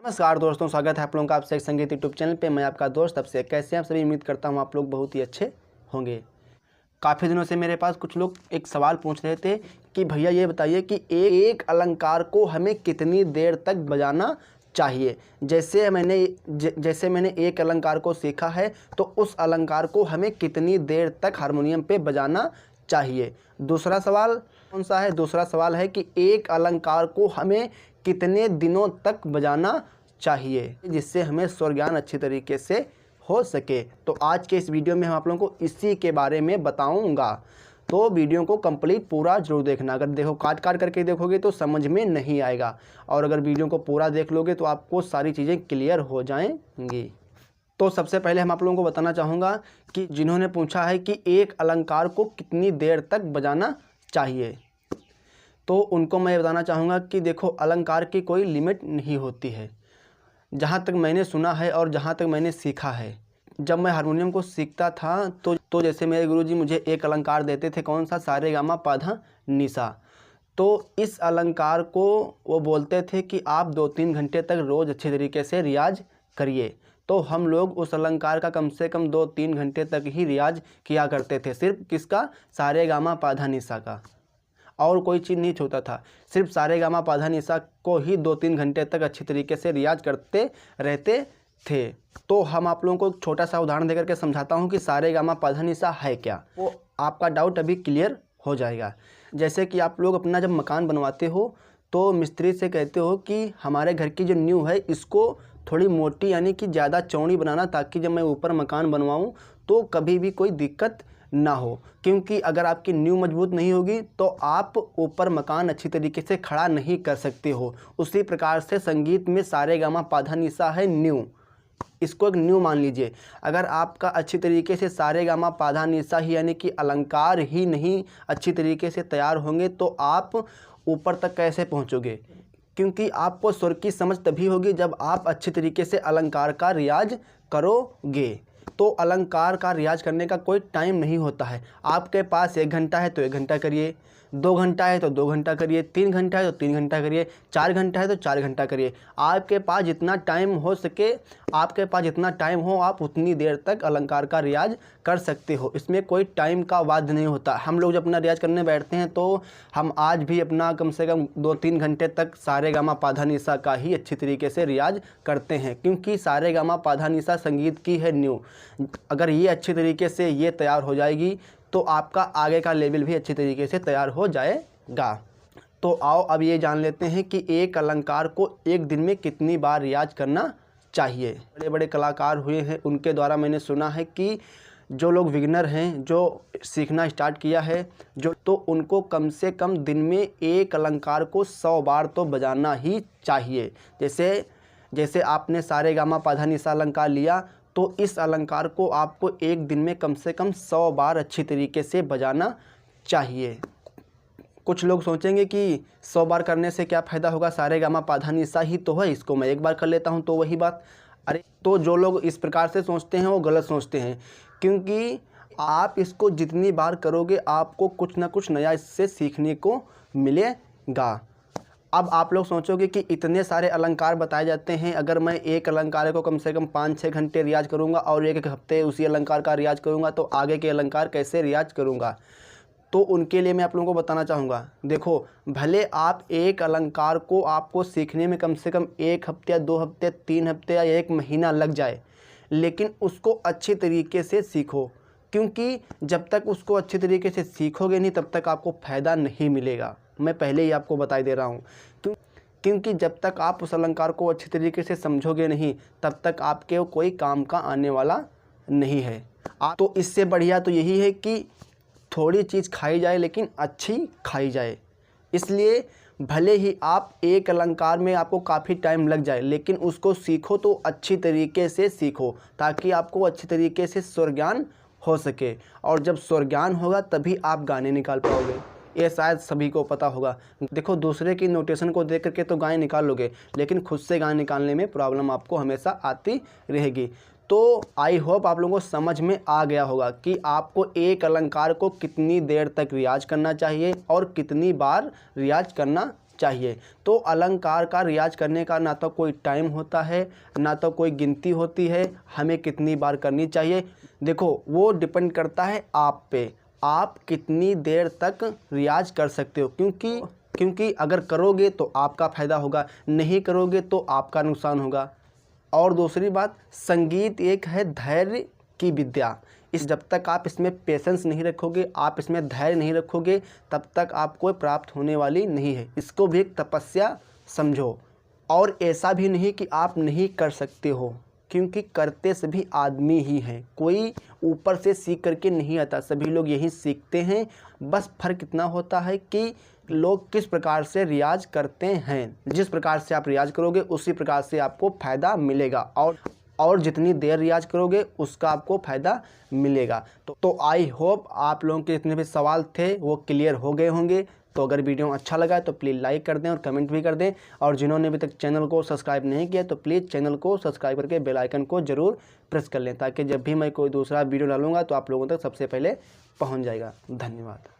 नमस्कार दोस्तों, स्वागत है आप लोगों का आपसे एक संगीत यूट्यूब चैनल पे। मैं आपका दोस्त अभिषेक। कैसे हैं आप सभी? उम्मीद करता हूँ आप लोग बहुत ही अच्छे होंगे। काफ़ी दिनों से मेरे पास कुछ लोग एक सवाल पूछ रहे थे कि भैया ये बताइए कि एक अलंकार को हमें कितनी देर तक बजाना चाहिए। जैसे मैंने एक अलंकार को सीखा है तो उस अलंकार को हमें कितनी देर तक हारमोनियम पे बजाना चाहिए। दूसरा सवाल कौन सा है? दूसरा सवाल है कि एक अलंकार को हमें कितने दिनों तक बजाना चाहिए जिससे हमें स्वर ज्ञान अच्छी तरीके से हो सके। तो आज के इस वीडियो में हम आप लोगों को इसी के बारे में बताऊंगा। तो वीडियो को कंप्लीट पूरा जरूर देखना। अगर काट करके देखोगे तो समझ में नहीं आएगा, और अगर वीडियो को पूरा देख लोगे तो आपको सारी चीज़ें क्लियर हो जाएंगी। तो सबसे पहले हम आप लोगों को बताना चाहूँगा कि जिन्होंने पूछा है कि एक अलंकार को कितनी देर तक बजाना चाहिए, तो उनको मैं बताना चाहूँगा कि देखो, अलंकार की कोई लिमिट नहीं होती है। जहाँ तक मैंने सुना है और जहाँ तक मैंने सीखा है, जब मैं हारमोनियम को सीखता था तो जैसे मेरे गुरुजी मुझे एक अलंकार देते थे, कौन सा? सारे गामा पाधा निसा। तो इस अलंकार को वो बोलते थे कि आप 2-3 घंटे तक रोज़ अच्छे तरीके से रियाज करिए। तो हम लोग उस अलंकार का कम से कम 2-3 घंटे तक ही रियाज किया करते थे। सिर्फ किसका? सारे गामा पाधा निसा का, और कोई चीज़ नहीं छूता था। सिर्फ सारे गामा पाधा निसा को ही 2-3 घंटे तक अच्छी तरीके से रियाज करते रहते थे। तो हम आप लोगों को एक छोटा सा उदाहरण देकर के समझाता हूँ कि सारे गामा पाधा निसा है क्या। वो आपका डाउट अभी क्लियर हो जाएगा। जैसे कि आप लोग अपना जब मकान बनवाते हो तो मिस्त्री से कहते हो कि हमारे घर की जो नींव है इसको थोड़ी मोटी यानी कि ज़्यादा चौड़ी बनाना, ताकि जब मैं ऊपर मकान बनवाऊँ तो कभी भी कोई दिक्कत ना हो। क्योंकि अगर आपकी नींव मजबूत नहीं होगी तो आप ऊपर मकान अच्छी तरीके से खड़ा नहीं कर सकते हो। उसी प्रकार से संगीत में सारे गामा पाधा निसा है नींव। इसको एक नींव मान लीजिए। अगर आपका अच्छी तरीके से सारे गामा पाधा निसा ही यानी कि अलंकार ही नहीं अच्छी तरीके से तैयार होंगे तो आप ऊपर तक कैसे पहुँचोगे? क्योंकि आपको स्वर की समझ तभी होगी जब आप अच्छी तरीके से अलंकार का रियाज करोगे। तो अलंकार का रियाज करने का कोई टाइम नहीं होता है। आपके पास 1 घंटा है तो 1 घंटा करिए, 2 घंटा है तो 2 घंटा करिए, 3 घंटा है तो 3 घंटा करिए, 4 घंटा है तो 4 घंटा करिए। आपके पास जितना टाइम हो सके, आपके पास जितना टाइम हो, आप उतनी देर तक अलंकार का रियाज कर सकते हो। इसमें कोई टाइम का वाद नहीं होता। हम लोग जब अपना रियाज करने बैठते हैं तो हम आज भी अपना कम से कम 2-3 घंटे तक सारे गामा पाधा निसा का ही अच्छी तरीके से रियाज करते हैं, क्योंकि सारे गामा पाधा निसा संगीत की है नींव। अगर ये अच्छी तरीके से ये तैयार हो जाएगी तो आपका आगे का लेवल भी अच्छी तरीके से तैयार हो जाएगा। तो आओ अब ये जान लेते हैं कि एक अलंकार को एक दिन में कितनी बार रियाज करना चाहिए। बड़े बड़े कलाकार हुए हैं, उनके द्वारा मैंने सुना है कि जो लोग बिगिनर हैं, जो सीखना स्टार्ट किया है तो उनको कम से कम दिन में एक अलंकार को 100 बार तो बजाना ही चाहिए। जैसे आपने सारे गामा पाधा निसा अलंकार लिया तो इस अलंकार को आपको एक दिन में कम से कम 100 बार अच्छी तरीके से बजाना चाहिए। कुछ लोग सोचेंगे कि 100 बार करने से क्या फ़ायदा होगा, सारे गामा पाधा निसा ही तो है, इसको मैं एक बार कर लेता हूं तो वही बात। अरे, तो जो लोग इस प्रकार से सोचते हैं वो गलत सोचते हैं, क्योंकि आप इसको जितनी बार करोगे आपको कुछ ना कुछ नया इससे सीखने को मिलेगा। अब आप लोग सोचोगे कि इतने सारे अलंकार बताए जाते हैं, अगर मैं एक अलंकार को कम से कम 5-6 घंटे रियाज करूंगा और एक हफ्ते उसी अलंकार का रियाज करूंगा तो आगे के अलंकार कैसे रियाज करूंगा? तो उनके लिए मैं आप लोगों को बताना चाहूँगा, देखो, भले आप एक अलंकार को आपको सीखने में कम से कम 1 हफ्ते या 2 हफ्ते, 3 हफ्ते या 1 महीना लग जाए, लेकिन उसको अच्छी तरीके से सीखो। क्योंकि जब तक उसको अच्छी तरीके से सीखोगे नहीं तब तक आपको फ़ायदा नहीं मिलेगा। मैं पहले ही आपको बता दे रहा हूँ। क्योंकि जब तक आप उस अलंकार को अच्छी तरीके से समझोगे नहीं तब तक आपके कोई काम का आने वाला नहीं है। तो इससे बढ़िया तो यही है कि थोड़ी चीज़ खाई जाए लेकिन अच्छी खाई जाए। इसलिए भले ही आप एक अलंकार में आपको काफ़ी टाइम लग जाए, लेकिन उसको सीखो तो अच्छी तरीके से सीखो, ताकि आपको अच्छी तरीके से स्वर ज्ञान हो सके। और जब स्वर ज्ञान होगा तभी आप गाने निकाल पाओगे। ये शायद सभी को पता होगा। देखो, दूसरे की नोटेशन को देख करके तो गाने निकाल लोगे, लेकिन खुद से गाने निकालने में प्रॉब्लम आपको हमेशा आती रहेगी। तो आई होप आप लोगों को समझ में आ गया होगा कि आपको एक अलंकार को कितनी देर तक रियाज करना चाहिए और कितनी बार रियाज करना चाहिए। तो अलंकार का रियाज करने का ना तो कोई टाइम होता है, ना तो कोई गिनती होती है, हमें कितनी बार करनी चाहिए। देखो वो डिपेंड करता है आप पे, आप कितनी देर तक रियाज कर सकते हो, क्योंकि अगर करोगे तो आपका फ़ायदा होगा, नहीं करोगे तो आपका नुकसान होगा। और दूसरी बात, संगीत एक है धैर्य की विद्या। जब तक आप इसमें पेशेंस नहीं रखोगे, आप इसमें धैर्य नहीं रखोगे, तब तक आपको प्राप्त होने वाली नहीं है। इसको भी एक तपस्या समझो। और ऐसा भी नहीं कि आप नहीं कर सकते हो, क्योंकि करते सभी आदमी ही हैं। कोई ऊपर से सीख करके नहीं आता, सभी लोग यही सीखते हैं। बस फ़र्क इतना होता है कि लोग किस प्रकार से रियाज करते हैं। जिस प्रकार से आप रियाज करोगे उसी प्रकार से आपको फ़ायदा मिलेगा, और जितनी देर रियाज करोगे उसका आपको फ़ायदा मिलेगा। तो आई होप आप लोगों के जितने भी सवाल थे वो क्लियर हो गए होंगे। तो अगर वीडियो अच्छा लगा है तो प्लीज़ लाइक कर दें और कमेंट भी कर दें। और जिन्होंने अभी तक चैनल को सब्सक्राइब नहीं किया तो प्लीज़ चैनल को सब्सक्राइब करके बेल आइकन को ज़रूर प्रेस कर लें, ताकि जब भी मैं कोई दूसरा वीडियो डालूंगा तो आप लोगों तक सबसे पहले पहुंच जाएगा। धन्यवाद।